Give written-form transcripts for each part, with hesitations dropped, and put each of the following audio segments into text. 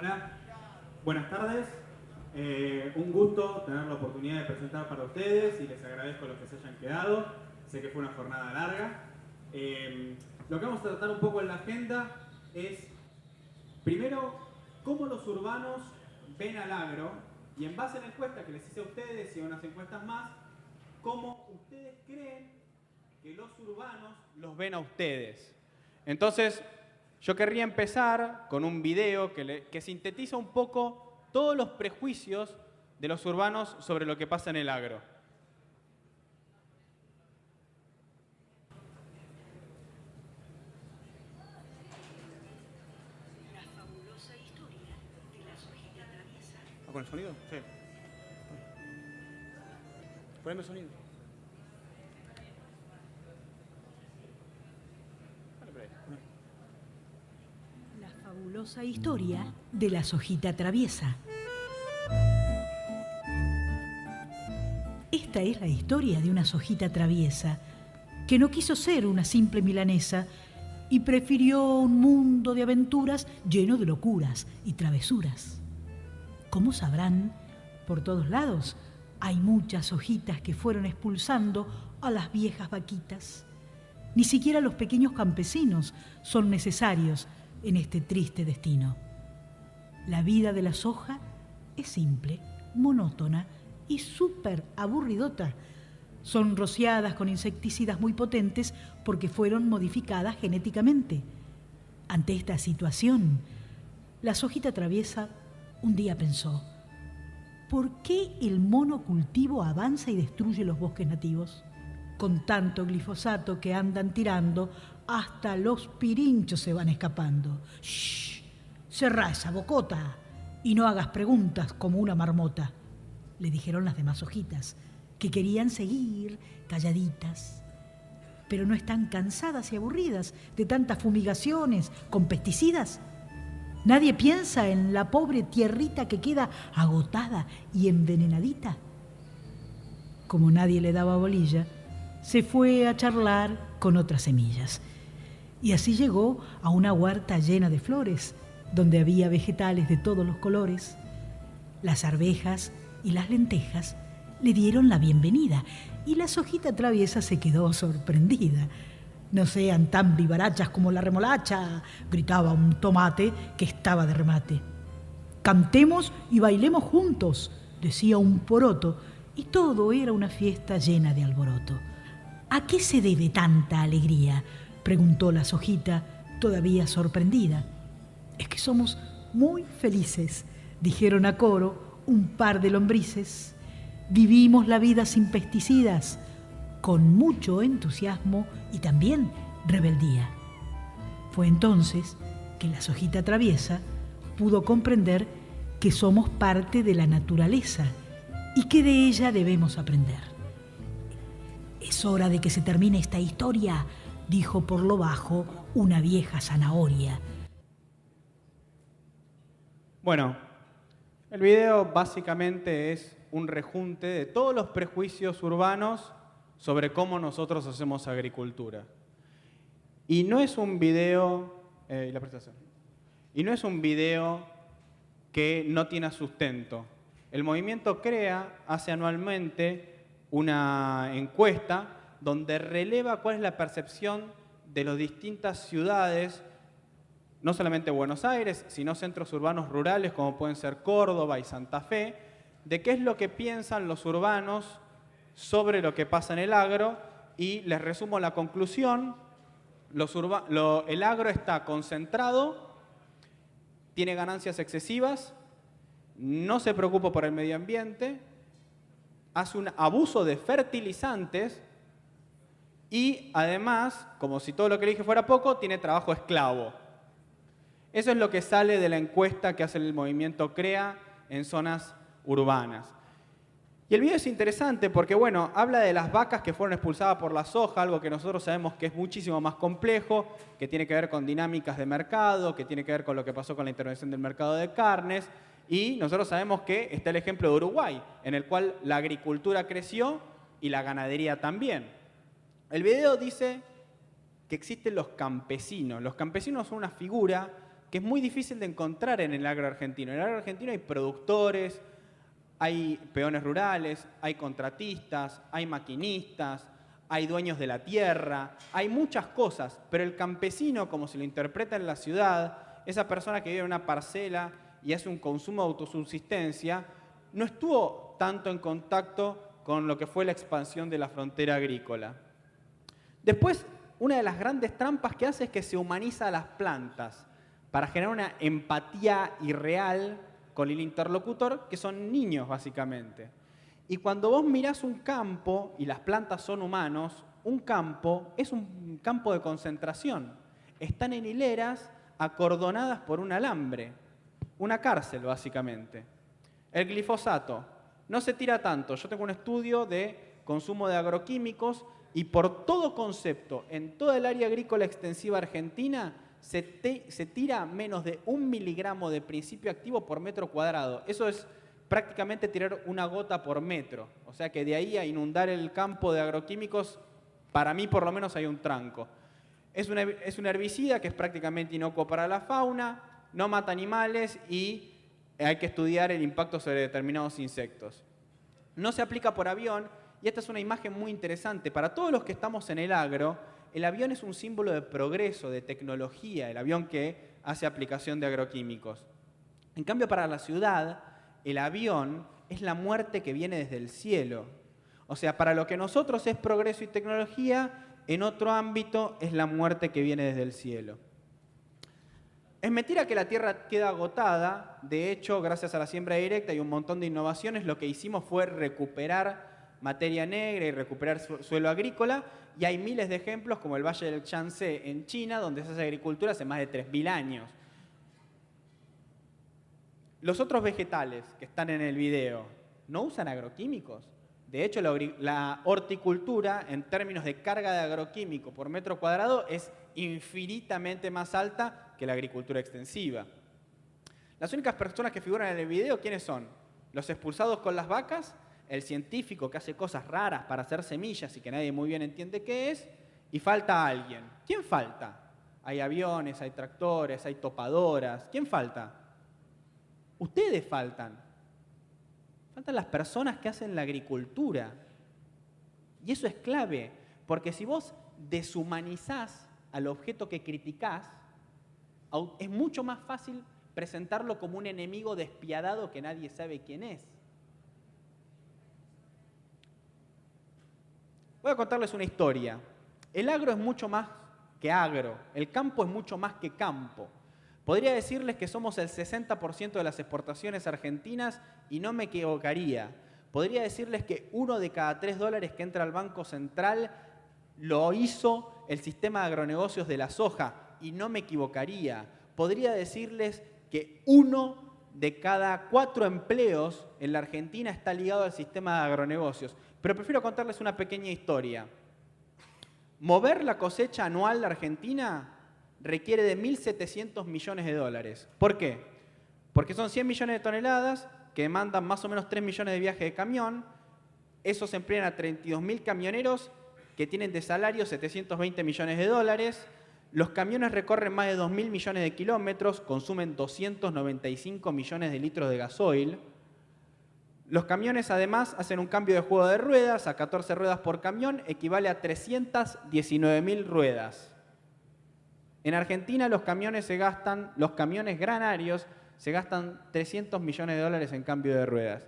Hola, buenas tardes. Un gusto tener la oportunidad de presentar para ustedes y les agradezco a los que se hayan quedado. Sé que fue una jornada larga. Lo que vamos a tratar un poco en la agenda es, primero, cómo los urbanos ven al agro y en base a la encuesta que les hice a ustedes y a unas encuestas más, cómo ustedes creen que los urbanos los ven a ustedes. Entonces, yo querría empezar con un video que sintetiza un poco todos los prejuicios de los urbanos sobre lo que pasa en el agro. La fabulosa historia de la sojita traviesa. ¿Con el sonido? Sí. Poneme el sonido. La fabulosa historia de la sojita traviesa. Esta es la historia de una sojita traviesa que no quiso ser una simple milanesa y prefirió un mundo de aventuras lleno de locuras y travesuras. Como sabrán, por todos lados hay muchas hojitas que fueron expulsando a las viejas vaquitas. Ni siquiera los pequeños campesinos son necesarios en este triste destino. La vida de la soja es simple, monótona y súper aburridota. Son rociadas con insecticidas muy potentes porque fueron modificadas genéticamente. Ante esta situación, la sojita traviesa un día pensó: ¿por qué el monocultivo avanza y destruye los bosques nativos? Con tanto glifosato que andan tirando, hasta los pirinchos se van escapando. ¡Shh! Cerrá esa bocota y no hagas preguntas como una marmota, le dijeron las demás hojitas, que querían seguir calladitas. Pero no están cansadas y aburridas de tantas fumigaciones con pesticidas. Nadie piensa en la pobre tierrita que queda agotada y envenenadita. Como nadie le daba bolilla, se fue a charlar con otras semillas. Y así llegó a una huerta llena de flores, donde había vegetales de todos los colores. Las arvejas y las lentejas le dieron la bienvenida y la sojita traviesa se quedó sorprendida. No sean tan vivarachas como la remolacha, gritaba un tomate que estaba de remate. Cantemos y bailemos juntos, decía un poroto, y todo era una fiesta llena de alboroto. ¿A qué se debe tanta alegría?, preguntó la sojita, todavía sorprendida. Es que somos muy felices, dijeron a coro un par de lombrices. Vivimos la vida sin pesticidas, con mucho entusiasmo y también rebeldía. Fue entonces que la sojita traviesa pudo comprender que somos parte de la naturaleza y que de ella debemos aprender. Es hora de que se termine esta historia, dijo por lo bajo una vieja zanahoria. Bueno, el video básicamente es un rejunte de todos los prejuicios urbanos sobre cómo nosotros hacemos agricultura. Y no es un video, la presentación. Y no es un video que no tiene sustento. El movimiento CREA hace anualmente una encuesta donde releva cuál es la percepción de las distintas ciudades, no solamente Buenos Aires, sino centros urbanos rurales como pueden ser Córdoba y Santa Fe, de qué es lo que piensan los urbanos sobre lo que pasa en el agro, y les resumo la conclusión. El agro está concentrado, tiene ganancias excesivas, no se preocupa por el medio ambiente, hace un abuso de fertilizantes y además, como si todo lo que le dije fuera poco, tiene trabajo esclavo. Eso es lo que sale de la encuesta que hace el movimiento CREA en zonas urbanas. Y el video es interesante porque, bueno, habla de las vacas que fueron expulsadas por la soja, algo que nosotros sabemos que es muchísimo más complejo, que tiene que ver con dinámicas de mercado, que tiene que ver con lo que pasó con la intervención del mercado de carnes. Y nosotros sabemos que está el ejemplo de Uruguay, en el cual la agricultura creció y la ganadería también. El video dice que existen los campesinos. Los campesinos son una figura que es muy difícil de encontrar en el agro argentino. En el agro argentino hay productores, hay peones rurales, hay contratistas, hay maquinistas, hay dueños de la tierra, hay muchas cosas, pero el campesino, como se lo interpreta en la ciudad, esa persona que vive en una parcela y hace un consumo de autosubsistencia, no estuvo tanto en contacto con lo que fue la expansión de la frontera agrícola. Después, una de las grandes trampas que hace es que se humaniza a las plantas para generar una empatía irreal con el interlocutor, que son niños básicamente. Y cuando vos mirás un campo, y las plantas son humanos, un campo es un campo de concentración. Están en hileras acordonadas por un alambre, una cárcel básicamente. El glifosato no se tira tanto. Yo tengo un estudio de consumo de agroquímicos y por todo concepto, en toda el área agrícola extensiva argentina, se tira menos de 1 miligramo de principio activo por metro cuadrado. Eso es prácticamente tirar una gota por metro. O sea que de ahí a inundar el campo de agroquímicos, para mí por lo menos hay un tranco. Es un herbicida que es prácticamente inocuo para la fauna, no mata animales y hay que estudiar el impacto sobre determinados insectos. No se aplica por avión y esta es una imagen muy interesante. Para todos los que estamos en el agro, el avión es un símbolo de progreso, de tecnología, el avión que hace aplicación de agroquímicos. En cambio, para la ciudad, el avión es la muerte que viene desde el cielo. O sea, para lo que nosotros es progreso y tecnología, en otro ámbito es la muerte que viene desde el cielo. Es mentira que la tierra queda agotada. De hecho, gracias a la siembra directa y un montón de innovaciones, lo que hicimos fue recuperar materia negra y recuperar suelo agrícola, y hay miles de ejemplos como el Valle del Yangtze en China, donde se hace agricultura hace más de 3.000 años. Los otros vegetales que están en el video no usan agroquímicos. De hecho, la horticultura, en términos de carga de agroquímico por metro cuadrado, es infinitamente más alta que la agricultura extensiva. Las únicas personas que figuran en el video, ¿quiénes son? Los expulsados con las vacas, el científico que hace cosas raras para hacer semillas y que nadie muy bien entiende qué es, y falta alguien. ¿Quién falta? Hay aviones, hay tractores, hay topadoras. ¿Quién falta? Ustedes faltan. Faltan las personas que hacen la agricultura. Y eso es clave, porque si vos deshumanizás al objeto que criticás, es mucho más fácil presentarlo como un enemigo despiadado que nadie sabe quién es. Voy a contarles una historia. El agro es mucho más que agro, el campo es mucho más que campo. Podría decirles que somos el 60% de las exportaciones argentinas y no me equivocaría. Podría decirles que 1 de cada 3 dólares que entra al Banco Central lo hizo el sistema de agronegocios de la soja y no me equivocaría. Podría decirles que 1 de cada 4 empleos en la Argentina está ligado al sistema de agronegocios. Pero prefiero contarles una pequeña historia. Mover la cosecha anual de Argentina requiere de 1.700 millones de dólares. ¿Por qué? Porque son 100 millones de toneladas que demandan más o menos 3 millones de viajes de camión. Esos emplean a 32.000 camioneros que tienen de salario 720 millones de dólares. Los camiones recorren más de 2.000 millones de kilómetros, consumen 295 millones de litros de gasoil. Los camiones además hacen un cambio de juego de ruedas, a 14 ruedas por camión, equivale a 319.000 ruedas. En Argentina los camiones granarios se gastan 300 millones de dólares en cambio de ruedas.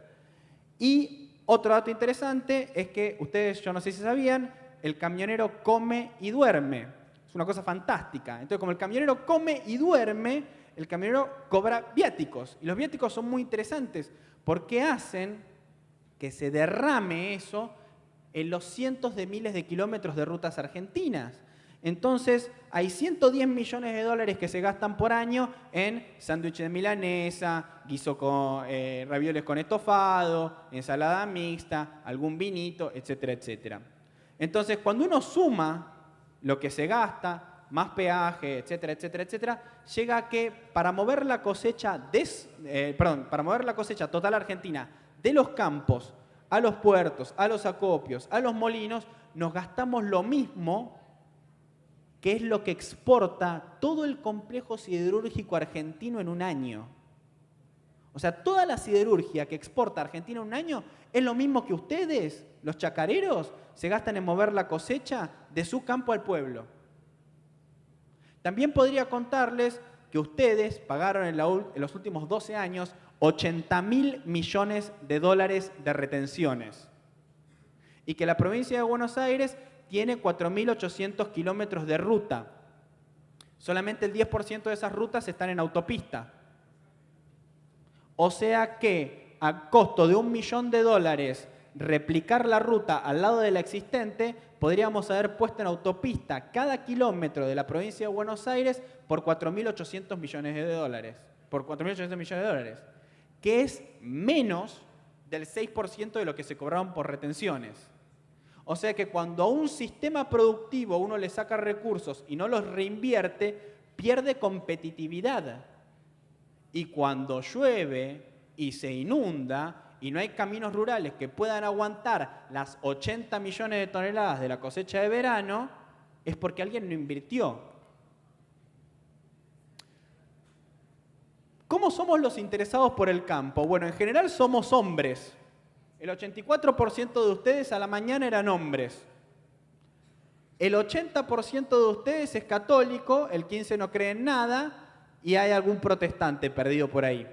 Y otro dato interesante es que ustedes, yo no sé si sabían, el camionero come y duerme. Es una cosa fantástica. Entonces, como el camionero come y duerme, el camionero cobra viáticos. Y los viáticos son muy interesantes porque hacen que se derrame eso en los cientos de miles de kilómetros de rutas argentinas. Entonces, hay 110 millones de dólares que se gastan por año en sándwiches de milanesa, guiso con ravioles con estofado, ensalada mixta, algún vinito, etcétera, etcétera. Entonces, cuando uno suma lo que se gasta, más peaje, etcétera, etcétera, etcétera, llega a que para mover la cosecha total argentina de los campos a los puertos, a los acopios, a los molinos, nos gastamos lo mismo que es lo que exporta todo el complejo siderúrgico argentino en un año. O sea, toda la siderurgia que exporta Argentina en un año es lo mismo que ustedes, los chacareros, se gastan en mover la cosecha de su campo al pueblo. También podría contarles que ustedes pagaron en los últimos 12 años 80.000 millones de dólares de retenciones. Y que la provincia de Buenos Aires tiene 4.800 kilómetros de ruta. Solamente el 10% de esas rutas están en autopista. O sea que a costo de $1 millón replicar la ruta al lado de la existente, podríamos haber puesto en autopista cada kilómetro de la provincia de Buenos Aires por 4.800 millones de dólares. Por 4.800 millones de dólares. Que es menos del 6% de lo que se cobraron por retenciones. O sea que cuando a un sistema productivo uno le saca recursos y no los reinvierte, pierde competitividad. Y cuando llueve y se inunda y no hay caminos rurales que puedan aguantar las 80 millones de toneladas de la cosecha de verano, es porque alguien no invirtió. ¿Cómo somos los interesados por el campo? Bueno, en general somos hombres. El 84% de ustedes a la mañana eran hombres. El 80% de ustedes es católico, el 15% no cree en nada y hay algún protestante perdido por ahí.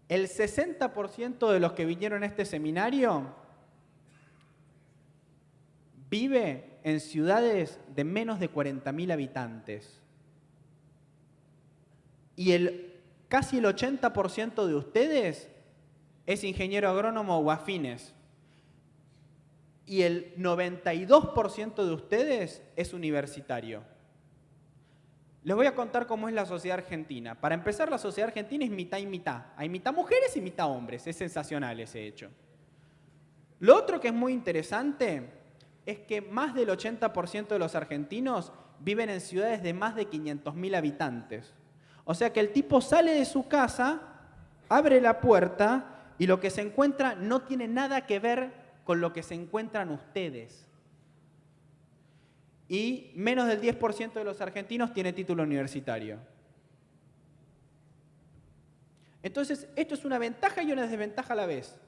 El 60% de los que vinieron a este seminario vive en ciudades de menos de 40.000 habitantes. Y casi el 80% de ustedes es ingeniero agrónomo o afines. Y el 92% de ustedes es universitario. Les voy a contar cómo es la sociedad argentina. Para empezar, la sociedad argentina es mitad y mitad. Hay mitad mujeres y mitad hombres. Es sensacional ese hecho. Lo otro que es muy interesante es que más del 80% de los argentinos viven en ciudades de más de 500.000 habitantes. O sea que el tipo sale de su casa, abre la puerta y lo que se encuentra no tiene nada que ver con lo que se encuentran ustedes. Y menos del 10% de los argentinos tiene título universitario. Entonces, esto es una ventaja y una desventaja a la vez.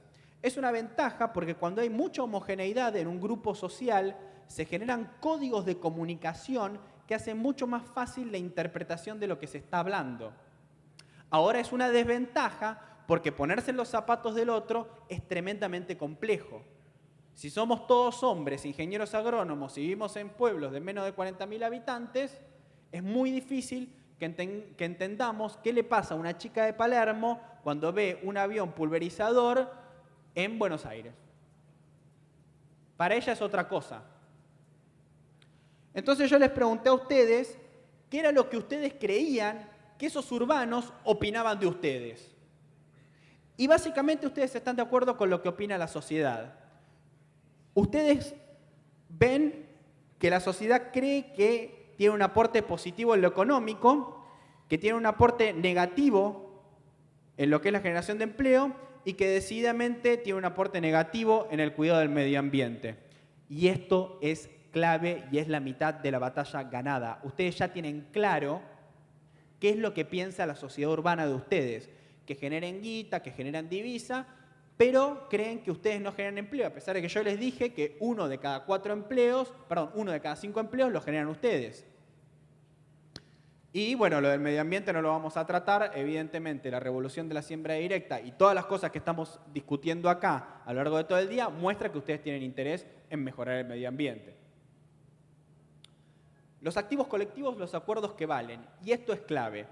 Es una ventaja porque cuando hay mucha homogeneidad en un grupo social, se generan códigos de comunicación que hacen mucho más fácil la interpretación de lo que se está hablando. Ahora es una desventaja porque ponerse en los zapatos del otro es tremendamente complejo. Si somos todos hombres, ingenieros agrónomos y vivimos en pueblos de menos de 40.000 habitantes, es muy difícil que entendamos qué le pasa a una chica de Palermo cuando ve un avión pulverizador en Buenos Aires. Para ella es otra cosa. Entonces yo les pregunté a ustedes qué era lo que ustedes creían que esos urbanos opinaban de ustedes. Y básicamente ustedes están de acuerdo con lo que opina la sociedad. Ustedes ven que la sociedad cree que tiene un aporte positivo en lo económico, que tiene un aporte negativo en lo que es la generación de empleo y que decididamente tiene un aporte negativo en el cuidado del medio ambiente. Y esto es clave y es la mitad de la batalla ganada. Ustedes ya tienen claro qué es lo que piensa la sociedad urbana de ustedes, que generen guita, que generan divisa, pero creen que ustedes no generan empleo, a pesar de que yo les dije que uno de cada 5 empleos los generan ustedes. Y bueno, lo del medio ambiente no lo vamos a tratar. Evidentemente, la revolución de la siembra directa y todas las cosas que estamos discutiendo acá a lo largo de todo el día muestra que ustedes tienen interés en mejorar el medio ambiente. Los activos colectivos, los acuerdos que valen. Y esto es clave.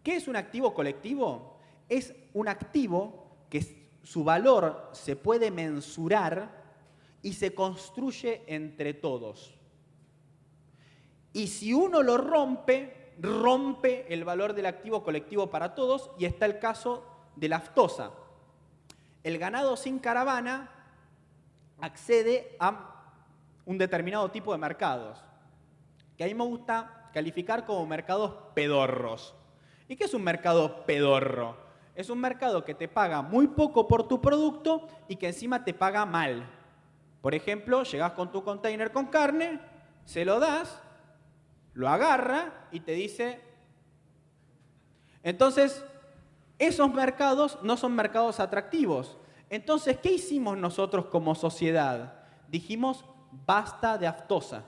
¿Qué es un activo colectivo? Es un activo que su valor se puede mensurar y se construye entre todos. Y si uno lo rompe el valor del activo colectivo para todos, y está el caso de la aftosa. El ganado sin caravana accede a un determinado tipo de mercados, que a mí me gusta calificar como mercados pedorros. ¿Y qué es un mercado pedorro? Es un mercado que te paga muy poco por tu producto y que encima te paga mal. Por ejemplo, llegás con tu container con carne, se lo das, lo agarra y te dice... Entonces, esos mercados no son mercados atractivos. Entonces, ¿qué hicimos nosotros como sociedad? Dijimos, basta de aftosa.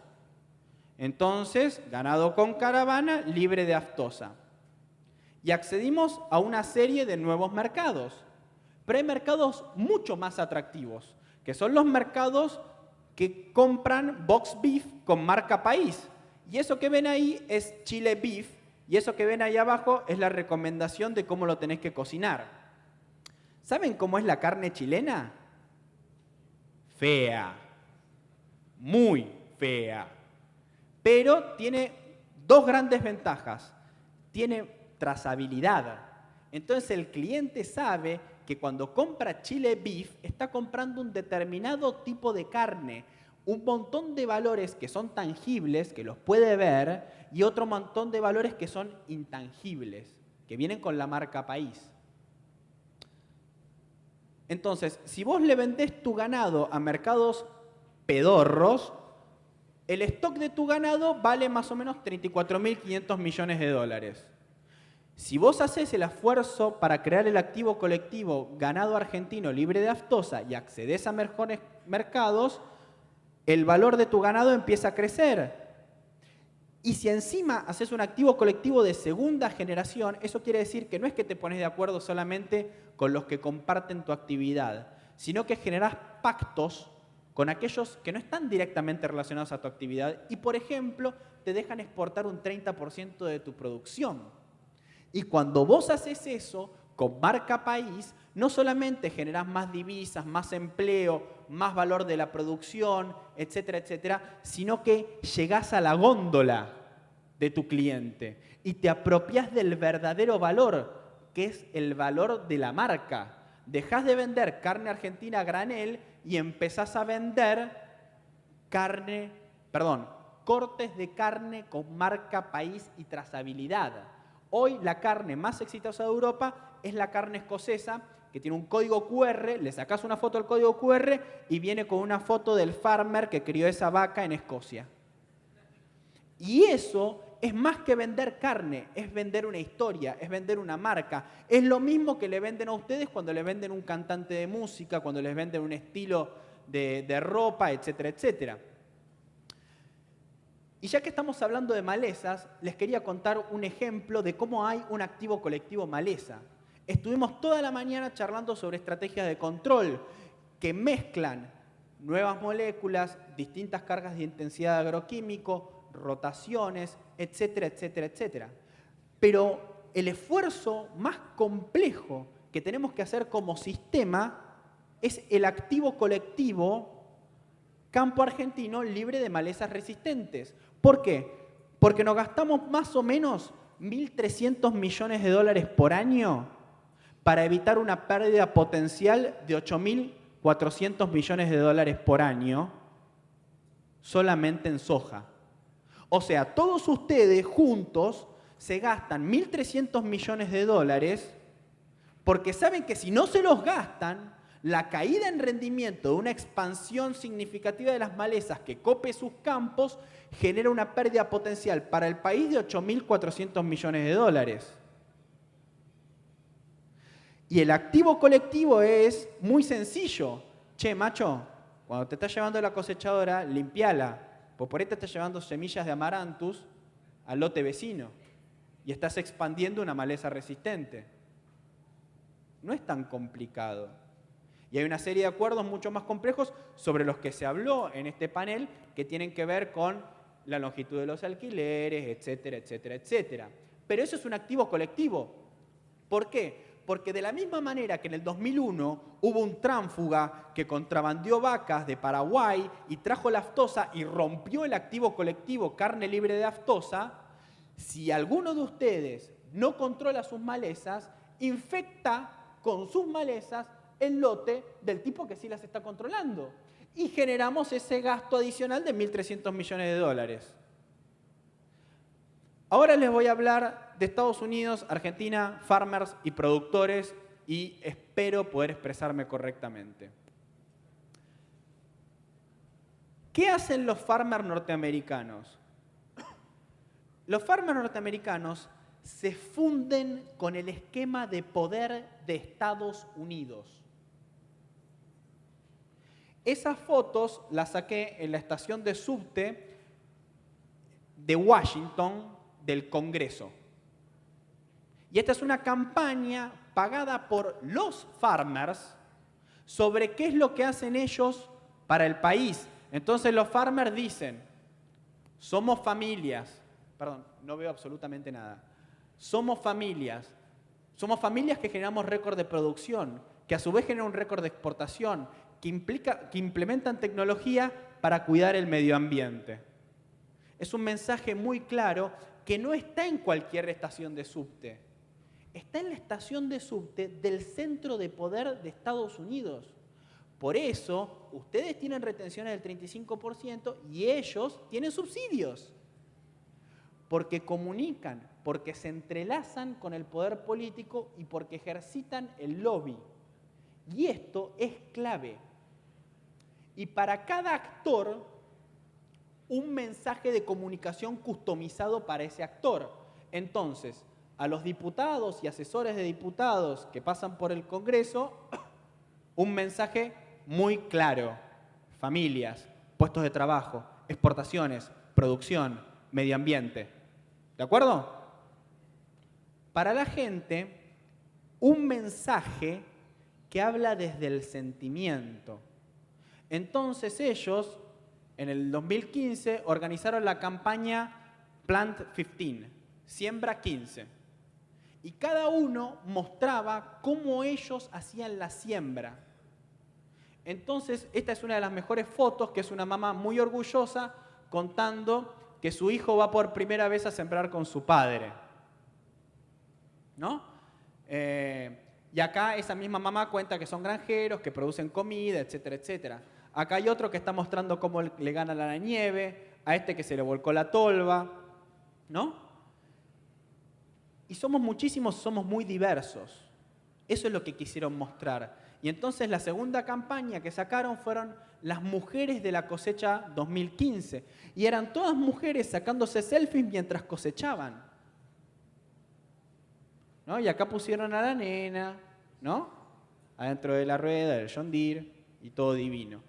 Entonces, ganado con caravana, libre de aftosa. Y accedimos a una serie de nuevos mercados. Pero hay mercados mucho más atractivos, que son los mercados que compran box beef con marca país. Y eso que ven ahí es Chile Beef, y eso que ven ahí abajo es la recomendación de cómo lo tenés que cocinar. ¿Saben cómo es la carne chilena? Fea. Muy fea. Pero tiene dos grandes ventajas. Tiene trazabilidad. Entonces el cliente sabe que cuando compra Chile Beef está comprando un determinado tipo de carne, un montón de valores que son tangibles, que los puede ver, y otro montón de valores que son intangibles, que vienen con la marca país. Entonces, si vos le vendés tu ganado a mercados pedorros, el stock de tu ganado vale más o menos 34.500 millones de dólares. Si vos haces el esfuerzo para crear el activo colectivo ganado argentino libre de aftosa y accedes a mejores mercados, el valor de tu ganado empieza a crecer. Y si encima haces un activo colectivo de segunda generación, eso quiere decir que no es que te pones de acuerdo solamente con los que comparten tu actividad, sino que generás pactos con aquellos que no están directamente relacionados a tu actividad y, por ejemplo, te dejan exportar un 30% de tu producción. Y cuando vos haces eso, con marca país, no solamente generás más divisas, más empleo, más valor de la producción, etcétera, etcétera, sino que llegás a la góndola de tu cliente y te apropias del verdadero valor, que es el valor de la marca. Dejás de vender carne argentina a granel y empezás a vender cortes de carne con marca país y trazabilidad. Hoy la carne más exitosa de Europa es la carne escocesa, que tiene un código QR, le sacás una foto al código QR y viene con una foto del farmer que crió esa vaca en Escocia. Y eso es más que vender carne, es vender una historia, es vender una marca. Es lo mismo que le venden a ustedes cuando le venden un cantante de música, cuando les venden un estilo de ropa, etcétera, etcétera. Y ya que estamos hablando de malezas, les quería contar un ejemplo de cómo hay un activo colectivo maleza. Estuvimos toda la mañana charlando sobre estrategias de control que mezclan nuevas moléculas, distintas cargas de intensidad agroquímico, rotaciones, etcétera, etcétera, etcétera. Pero el esfuerzo más complejo que tenemos que hacer como sistema es el activo colectivo campo argentino libre de malezas resistentes. ¿Por qué? Porque nos gastamos más o menos 1.300 millones de dólares por año para evitar una pérdida potencial de 8.400 millones de dólares por año solamente en soja. O sea, todos ustedes juntos se gastan 1.300 millones de dólares porque saben que si no se los gastan, la caída en rendimiento de una expansión significativa de las malezas que cope sus campos genera una pérdida potencial para el país de 8.400 millones de dólares. Y el activo colectivo es muy sencillo. Che, macho, cuando te estás llevando la cosechadora, limpiala. Pues por ahí te estás llevando semillas de amaranthus al lote vecino y estás expandiendo una maleza resistente. No es tan complicado. Y hay una serie de acuerdos mucho más complejos sobre los que se habló en este panel que tienen que ver con la longitud de los alquileres, etcétera, etcétera, etcétera. Pero eso es un activo colectivo. ¿Por qué? Porque de la misma manera que en el 2001 hubo un tránfuga que contrabandeó vacas de Paraguay y trajo la aftosa y rompió el activo colectivo carne libre de aftosa, si alguno de ustedes no controla sus malezas, infecta con sus malezas el lote del tipo que sí las está controlando. Y generamos ese gasto adicional de 1.300 millones de dólares. Ahora les voy a hablar de Estados Unidos, Argentina, farmers y productores y espero poder expresarme correctamente. ¿Qué hacen los farmers norteamericanos? Los farmers norteamericanos se funden con el esquema de poder de Estados Unidos. Esas fotos las saqué en la estación de subte de Washington del Congreso. Y esta es una campaña pagada por los farmers sobre qué es lo que hacen ellos para el país. Entonces los farmers dicen, somos familias, perdón, no veo absolutamente nada, somos familias que generamos récord de producción, que a su vez generan un récord de exportación, que implementan tecnología para cuidar el medio ambiente. Es un mensaje muy claro que no está en cualquier estación de subte. Está en la estación de subte del centro de poder de Estados Unidos. Por eso, ustedes tienen retenciones del 35% y ellos tienen subsidios. Porque comunican, porque se entrelazan con el poder político y porque ejercitan el lobby. Y esto es clave. Y para cada actor, un mensaje de comunicación customizado para ese actor. Entonces, a los diputados y asesores de diputados que pasan por el Congreso, un mensaje muy claro. Familias, puestos de trabajo, exportaciones, producción, medio ambiente. ¿De acuerdo? Para la gente, un mensaje que habla desde el sentimiento. Entonces ellos, en el 2015, organizaron la campaña Plant 15, Siembra 15. Y cada uno mostraba cómo ellos hacían la siembra. Entonces, esta es una de las mejores fotos, que es una mamá muy orgullosa contando que su hijo va por primera vez a sembrar con su padre. ¿No? Y acá esa misma mamá cuenta que son granjeros, que producen comida, etcétera, etcétera. Acá hay otro que está mostrando cómo le gana la nieve, a este que se le volcó la tolva, ¿no? Y somos muchísimos, somos muy diversos. Eso es lo que quisieron mostrar. Y entonces la segunda campaña que sacaron fueron las mujeres de la cosecha 2015. Y eran todas mujeres sacándose selfies mientras cosechaban. ¿No? Y acá pusieron a la nena, ¿no? Adentro de la rueda, del John Deere, y todo divino.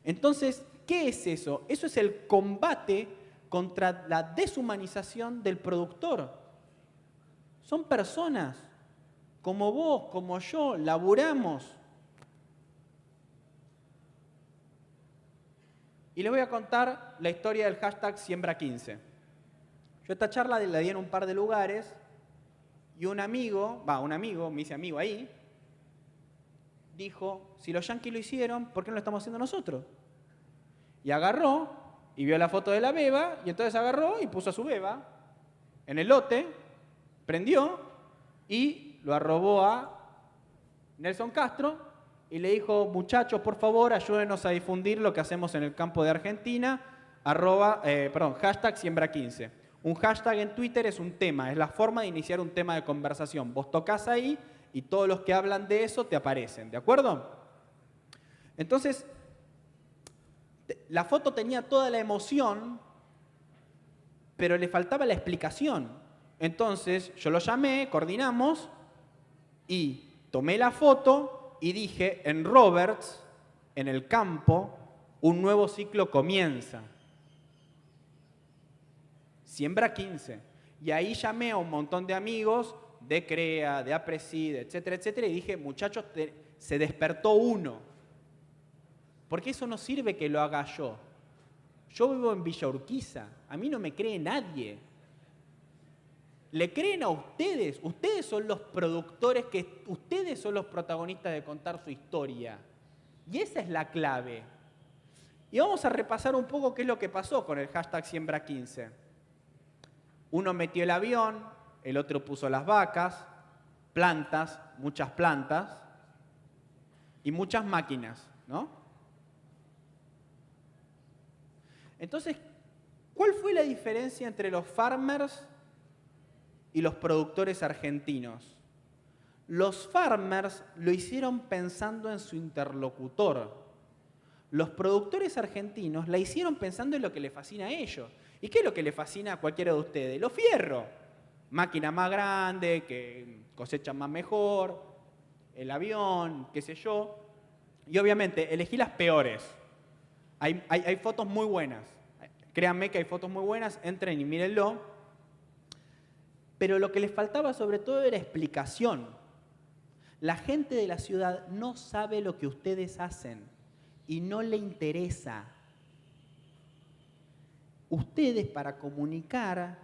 Entonces, ¿qué es eso? Eso es el combate contra la deshumanización del productor. Son personas como vos, como yo, laburamos. Y les voy a contar la historia del hashtag Siembra15. Yo esta charla la di en un par de lugares y un amigo, me hice amigo ahí, dijo, si los yanquis lo hicieron, ¿por qué no lo estamos haciendo nosotros? Y agarró y vio la foto de la beba y entonces agarró y puso a su beba en el lote, prendió y lo arrobó a Nelson Castro y le dijo, muchachos, por favor, ayúdenos a difundir lo que hacemos en el campo de Argentina, hashtag Siembra15. Un hashtag en Twitter es un tema, es la forma de iniciar un tema de conversación. Vos tocas ahí y todos los que hablan de eso te aparecen, ¿de acuerdo? Entonces, la foto tenía toda la emoción, pero le faltaba la explicación. Entonces, yo lo llamé, coordinamos y tomé la foto y dije, en Roberts, en el campo, un nuevo ciclo comienza. Siembra 15. Y ahí llamé a un montón de amigos de CREA, de APRESID, etcétera, etcétera, y dije, muchachos, se despertó uno. Porque eso no sirve que lo haga yo. Yo vivo en Villa Urquiza, a mí no me cree nadie. Le creen a ustedes, ustedes son los productores, ustedes son los protagonistas de contar su historia. Y esa es la clave. Y vamos a repasar un poco qué es lo que pasó con el hashtag Siembra15. Uno metió el avión, el otro puso las vacas, plantas, muchas plantas y muchas máquinas, ¿no? Entonces, ¿cuál fue la diferencia entre los farmers y los productores argentinos? Los farmers lo hicieron pensando en su interlocutor. los productores argentinos la hicieron pensando en lo que les fascina a ellos. ¿Y qué es lo que le fascina a cualquiera de ustedes? Los fierros. Máquina más grande, que cosechan más mejor, el avión, qué sé yo. Y obviamente elegí las peores. Hay fotos muy buenas. Créanme que hay fotos muy buenas, entren y mírenlo. Pero lo que les faltaba sobre todo era explicación. La gente de la ciudad no sabe lo que ustedes hacen y no le interesa. Ustedes para comunicar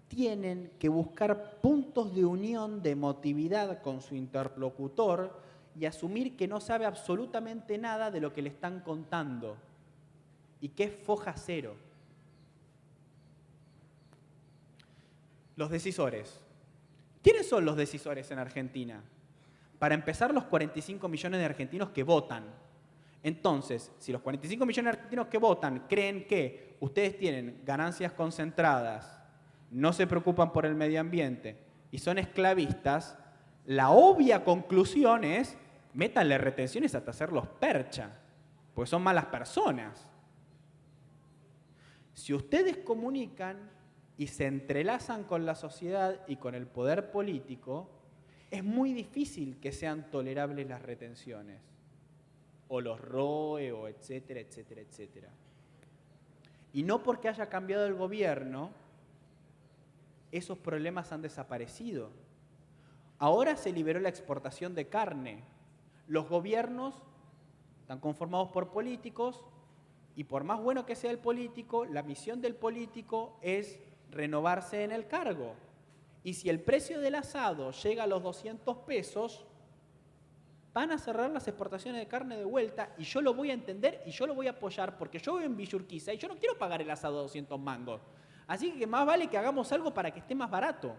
tienen que buscar puntos de unión, de emotividad con su interlocutor y asumir que no sabe absolutamente nada de lo que le están contando y que es foja cero. Los decisores. ¿Quiénes son los decisores en Argentina? Para empezar, los 45 millones de argentinos que votan. Entonces, si los 45 millones de argentinos que votan creen que ustedes tienen ganancias concentradas, no se preocupan por el medio ambiente y son esclavistas, la obvia conclusión es, métanle retenciones hasta hacerlos percha, porque son malas personas. Si ustedes comunican y se entrelazan con la sociedad y con el poder político, es muy difícil que sean tolerables las retenciones, o los ROE, o etcétera, etcétera, etcétera. Y no porque haya cambiado el gobierno, esos problemas han desaparecido. Ahora se liberó la exportación de carne. Los gobiernos están conformados por políticos y por más bueno que sea el político, la misión del político es renovarse en el cargo. Y si el precio del asado llega a los 200 pesos, van a cerrar las exportaciones de carne de vuelta y yo lo voy a entender y yo lo voy a apoyar porque yo vivo en Villa Urquiza y yo no quiero pagar el asado a 200 mangos. Así que más vale que hagamos algo para que esté más barato.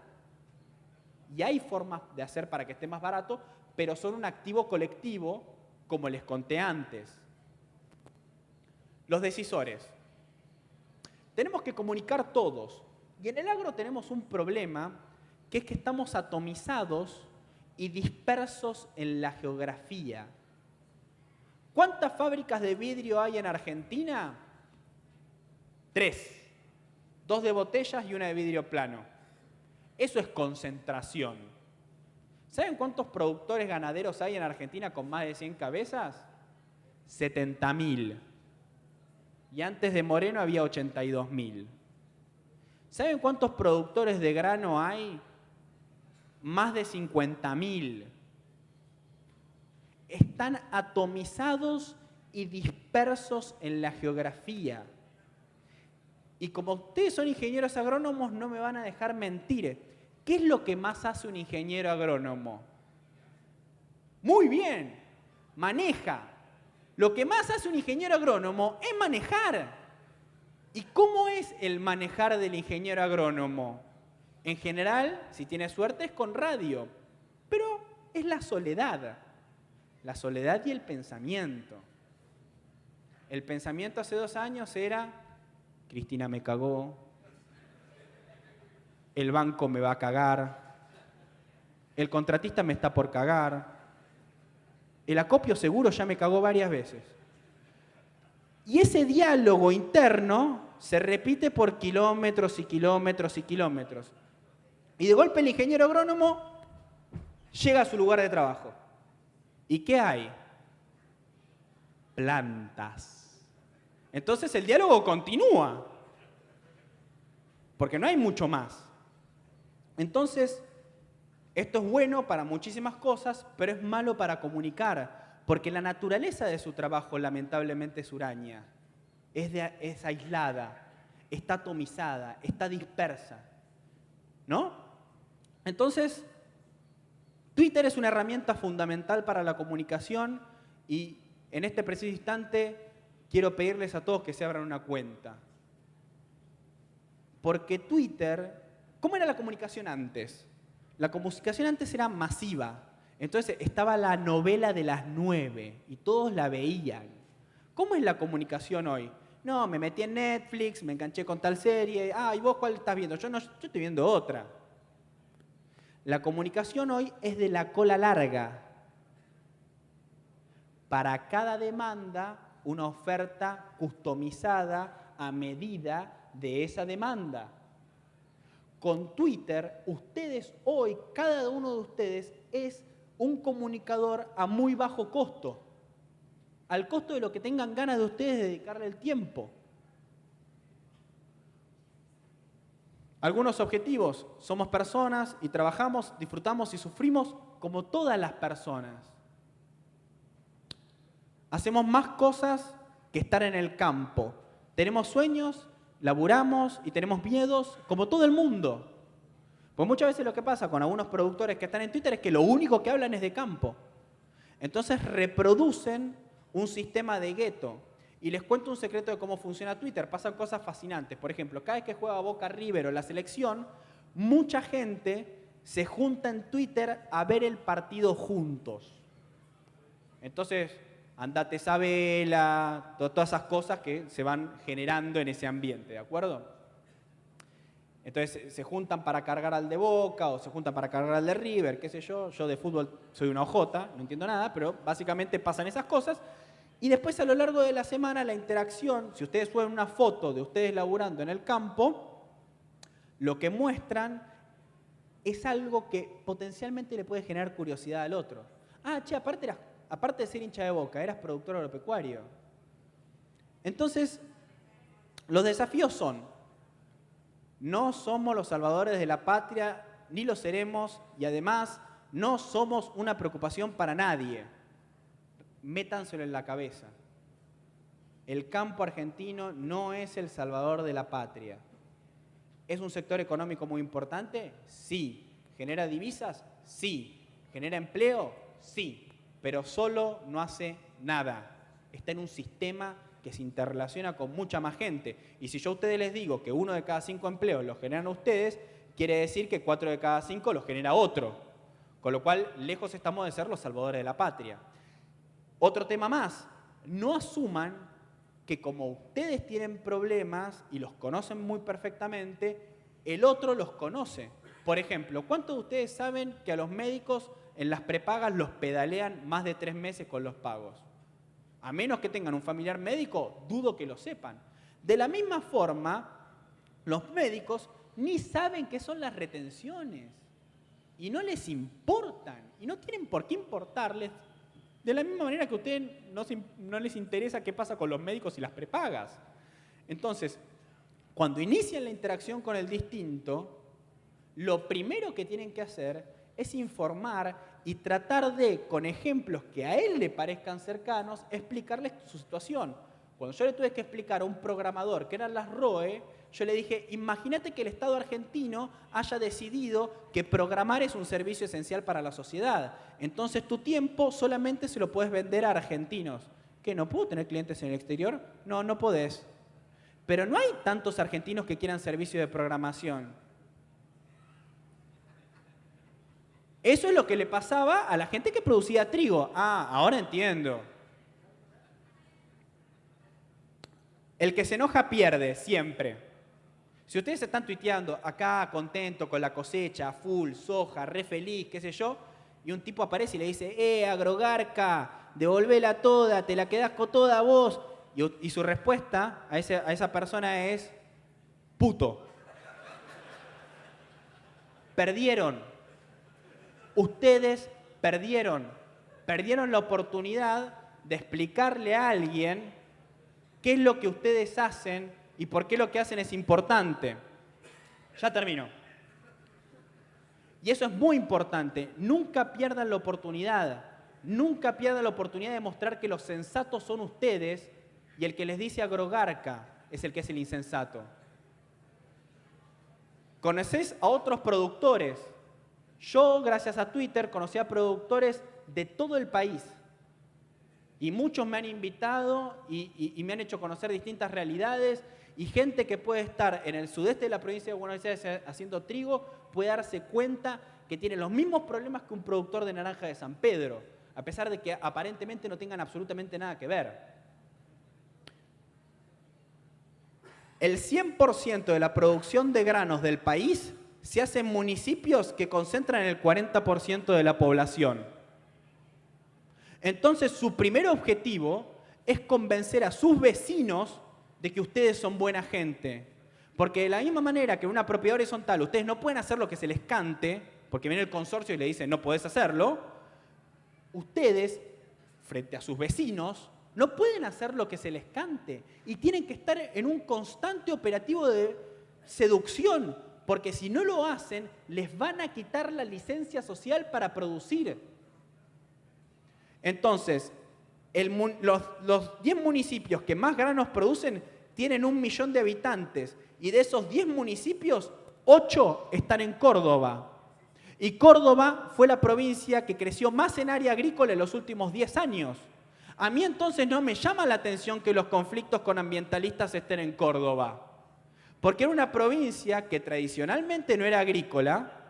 Y hay formas de hacer para que esté más barato, pero son un activo colectivo, como les conté antes. Los decisores. Tenemos que comunicar todos. Y en el agro tenemos un problema, que es que estamos atomizados y dispersos en la geografía. ¿Cuántas fábricas de vidrio hay en Argentina? 3. 2 de botellas y una de vidrio plano. Eso es concentración. ¿Saben cuántos productores ganaderos hay en Argentina con más de 100 cabezas? 70.000. Y antes de Moreno había 82.000. ¿Saben cuántos productores de grano hay? Más de 50.000. Están atomizados y dispersos en la geografía. Y como ustedes son ingenieros agrónomos, no me van a dejar mentir. ¿Qué es lo que más hace un ingeniero agrónomo? Muy bien, maneja. Lo que más hace un ingeniero agrónomo es manejar. ¿Y cómo es el manejar del ingeniero agrónomo? En general, si tiene suerte, es con radio. Pero es la soledad. La soledad y el pensamiento. El pensamiento hace 2 años era: Cristina me cagó, el banco me va a cagar, el contratista me está por cagar, el acopio seguro ya me cagó varias veces. Y ese diálogo interno se repite por kilómetros y kilómetros y kilómetros. Y de golpe el ingeniero agrónomo llega a su lugar de trabajo. ¿Y qué hay? Plantas. Entonces el diálogo continúa, porque no hay mucho más. Entonces, esto es bueno para muchísimas cosas, pero es malo para comunicar, porque la naturaleza de su trabajo lamentablemente es huraña, es aislada, está atomizada, está dispersa, ¿no? Entonces, Twitter es una herramienta fundamental para la comunicación y en este preciso instante quiero pedirles a todos que se abran una cuenta. Porque Twitter, ¿cómo era la comunicación antes? La comunicación antes era masiva. Entonces estaba la novela de las 9 y todos la veían. ¿Cómo es la comunicación hoy? No, me metí en Netflix, me enganché con tal serie. Ah, ¿y vos cuál estás viendo? Yo estoy viendo otra. La comunicación hoy es de la cola larga. Para cada demanda una oferta customizada a medida de esa demanda. Con Twitter, ustedes hoy, cada uno de ustedes es un comunicador a muy bajo costo, al costo de lo que tengan ganas de ustedes de dedicarle el tiempo. Algunos objetivos: somos personas y trabajamos, disfrutamos y sufrimos como todas las personas. Hacemos más cosas que estar en el campo. Tenemos sueños, laburamos y tenemos miedos como todo el mundo. Pues muchas veces lo que pasa con algunos productores que están en Twitter es que lo único que hablan es de campo. Entonces reproducen un sistema de gueto. Y les cuento un secreto de cómo funciona Twitter. Pasan cosas fascinantes. Por ejemplo, cada vez que juega Boca River o la selección, mucha gente se junta en Twitter a ver el partido juntos. Entonces, andate esa vela, todas esas cosas que se van generando en ese ambiente, ¿de acuerdo? Entonces se juntan para cargar al de Boca o se juntan para cargar al de River, qué sé yo. Yo de fútbol soy una ojota, no entiendo nada, pero básicamente pasan esas cosas. Y después a lo largo de la semana la interacción, si ustedes suben una foto de ustedes laburando en el campo, lo que muestran es algo que potencialmente le puede generar curiosidad al otro. Ah, che, aparte de ser hincha de Boca, eras productor agropecuario. Entonces, los desafíos son: no somos los salvadores de la patria, ni lo seremos, y además no somos una preocupación para nadie. Métanselo en la cabeza. El campo argentino no es el salvador de la patria. ¿Es un sector económico muy importante? Sí. ¿Genera divisas? Sí. ¿Genera empleo? Sí. Pero solo no hace nada. Está en un sistema que se interrelaciona con mucha más gente. Y si yo a ustedes les digo que 1 de cada 5 empleos los generan ustedes, quiere decir que 4 de cada 5 los genera otro. Con lo cual, lejos estamos de ser los salvadores de la patria. Otro tema más: no asuman que como ustedes tienen problemas y los conocen muy perfectamente, el otro los conoce. Por ejemplo, ¿cuántos de ustedes saben que a los médicos en las prepagas los pedalean más de 3 meses con los pagos? A menos que tengan un familiar médico, dudo que lo sepan. De la misma forma, los médicos ni saben qué son las retenciones y no les importan y no tienen por qué importarles. De la misma manera que a ustedes no les interesa qué pasa con los médicos y las prepagas. Entonces, cuando inician la interacción con el distinto, lo primero que tienen que hacer es informar y tratar de, con ejemplos que a él le parezcan cercanos, explicarles su situación. Cuando yo le tuve que explicar a un programador que eran las ROE, yo le dije: imagínate que el Estado argentino haya decidido que programar es un servicio esencial para la sociedad. Entonces tu tiempo solamente se lo puedes vender a argentinos. ¿Qué, no puedo tener clientes en el exterior? No, no podés. Pero no hay tantos argentinos que quieran servicio de programación. Eso es lo que le pasaba a la gente que producía trigo. Ah, ahora entiendo. El que se enoja pierde, siempre. Si ustedes están tuiteando acá, contento con la cosecha, full, soja, re feliz, qué sé yo, y un tipo aparece y le dice: agrogarca, devolvela toda, te la quedás con toda vos. Y su respuesta a esa persona es: puto. Perdieron. Ustedes perdieron. Perdieron la oportunidad de explicarle a alguien qué es lo que ustedes hacen y por qué lo que hacen es importante. Ya termino. Y eso es muy importante. Nunca pierdan la oportunidad. Nunca pierdan la oportunidad de mostrar que los sensatos son ustedes y el que les dice agrogarca es el que es el insensato. ¿Conocés a otros productores? Yo, gracias a Twitter, conocí a productores de todo el país. Y muchos me han invitado y me han hecho conocer distintas realidades. Y gente que puede estar en el sudeste de la provincia de Buenos Aires haciendo trigo puede darse cuenta que tiene los mismos problemas que un productor de naranja de San Pedro, a pesar de que aparentemente no tengan absolutamente nada que ver. El 100% de la producción de granos del país se hace en municipios que concentran el 40% de la población. Entonces, su primer objetivo es convencer a sus vecinos de que ustedes son buena gente. Porque de la misma manera que en una propiedad horizontal ustedes no pueden hacer lo que se les cante, porque viene el consorcio y le dice no podés hacerlo, ustedes, frente a sus vecinos, no pueden hacer lo que se les cante. Y tienen que estar en un constante operativo de seducción, porque si no lo hacen, les van a quitar la licencia social para producir. Entonces, los 10 municipios que más granos producen tienen 1 millón de habitantes. Y de esos 10 municipios, 8 están en Córdoba. Y Córdoba fue la provincia que creció más en área agrícola en los últimos 10 años. A mí entonces no me llama la atención que los conflictos con ambientalistas estén en Córdoba. Porque era una provincia que tradicionalmente no era agrícola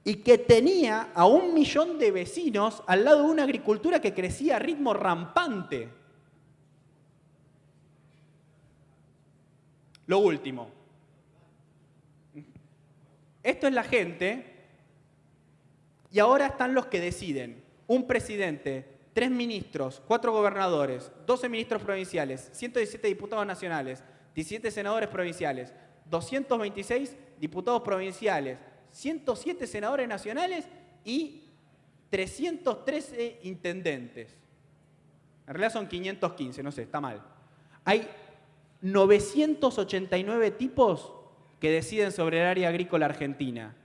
y que tenía a 1 millón de vecinos al lado de una agricultura que crecía a ritmo rampante. Lo último. Esto es la gente y ahora están los que deciden. Un presidente, 3 ministros, 4 gobernadores, 12 ministros provinciales, 117 diputados nacionales, 17 senadores provinciales, 226 diputados provinciales, 107 senadores nacionales y 313 intendentes. En realidad son 515, no sé, está mal. Hay 989 tipos que deciden sobre el área agrícola argentina.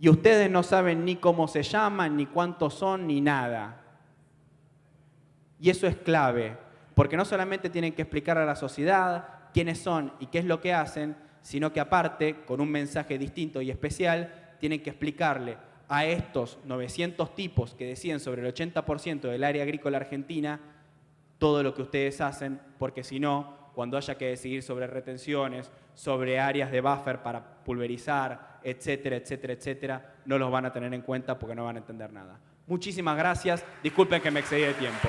Y ustedes no saben ni cómo se llaman, ni cuántos son, ni nada. Y eso es clave, porque no solamente tienen que explicar a la sociedad quiénes son y qué es lo que hacen, sino que aparte, con un mensaje distinto y especial, tienen que explicarle a estos 900 tipos que deciden sobre el 80% del área agrícola argentina todo lo que ustedes hacen, porque si no, cuando haya que decidir sobre retenciones, sobre áreas de buffer para pulverizar, etcétera, etcétera, etcétera, no los van a tener en cuenta porque no van a entender nada. Muchísimas gracias. Disculpen que me excedí de tiempo.